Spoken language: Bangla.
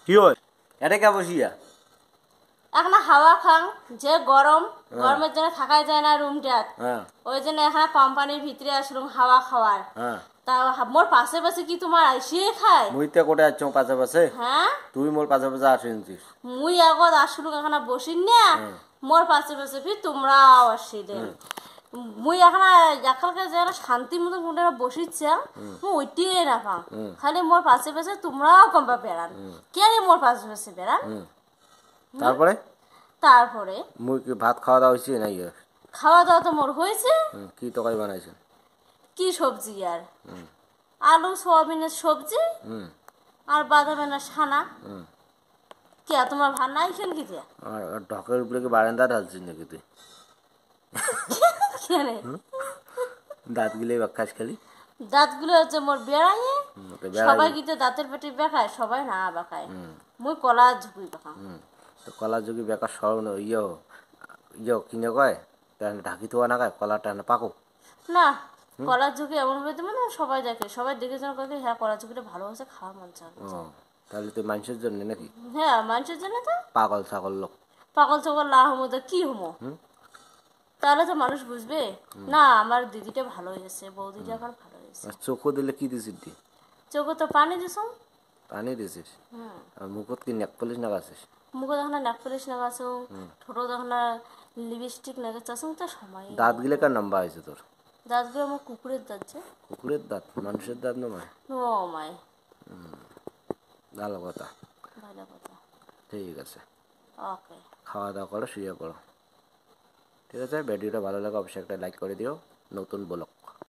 কি হয় এটা কে বসিয়া এখন হাওয়া খাং যে গরম গরমের জন্য থাকাই যায় না রুমটা ওই জন্য এখানে কোম্পানির ভিতরে আসলুম হাওয়া খাওয়ার তা মোর পাশে পাশে কি তোমার আইসিয়ে খায় মুই তে কোটে আছো পাশে পাশে হ্যাঁ তুই মোর পাশে পাশে আসিনছিস মুই আগত আসলুম এখানে বসিন না মোর পাশে পাশে ফির তোমরাও আসিলেন মুই এখন একালকে যারা শান্তি মতো কোনটা বসিচ্ছে মুই ওইটিয়ে না পাও খালি মোর পাশে পাশে তোমরাও কম্পা বেড়ান কেন মোর পাশে পাশে বেড়ান তারপরে তারপরে মুই কি ভাত খাওয়া দাওয়া হইছে নাই খাওয়া দাওয়া তো মোর হয়েছে কি তরকারি বানাইছেন কি সবজি আর আলু সোয়াবিনের সবজি আর বাদামের ছানা কে তোমার ভাত নাই খেন কি আর ঢকের উপরে কি বারান্দা ঢালছিস নাকি তুই কেন দাঁতগুলো বাক্কাস খালি দাঁতগুলো হচ্ছে মোর বেড়াইয়ে সবাই কিন্তু দাঁতের পেটে বেখায় সবাই না বেখায় মুই কলা ঝুঁকি বেখা তো কলা ঝুঁকি বেকার সরণ কিনে কয় ঢাকি তো না কয় কলাটা না পাকো না কলার ঝুঁকি এমন হইতে মানে সবাই দেখে সবাই দেখে যেন কয় হ্যাঁ কলার ঝুঁকিটা ভালো হয়েছে খাওয়া মন চায় তাহলে তুই মানুষের জন্য নাকি হ্যাঁ মানুষের জন্য তো পাগল ছাগল লোক পাগল ছাগল না হমো তো কি হমো তাহলে তো মানুষ বুঝবে না আমার দিদিটা ভালো হয়েছে বৌদিটা এখন ভালো হয়েছে চোখও দিলে কি দিছিস দি চোখে তো পানি দিস পানি দিছিস আর মুখত কি নেক পলিশ নাগাছিস মুখে দেখো না নেক পলিশ নাগাছো ঠোঁটো দেখো না লিপস্টিক নাগাচ্ছ তো সময় দাঁত গিলে কার নাম্বা হয়েছে তোর দাঁতগুলো আমার কুকুরের দাঁত যে কুকুরের দাঁত মানুষের দাঁত নয় মায় ভালো কথা ভালো কথা ঠিক আছে ওকে খাওয়া দাওয়া করো শুয়ে করো ঠিক আছে ভিডিওটা ভালো লাগে অবশ্যই একটা লাইক করে দিও নতুন ব্লগ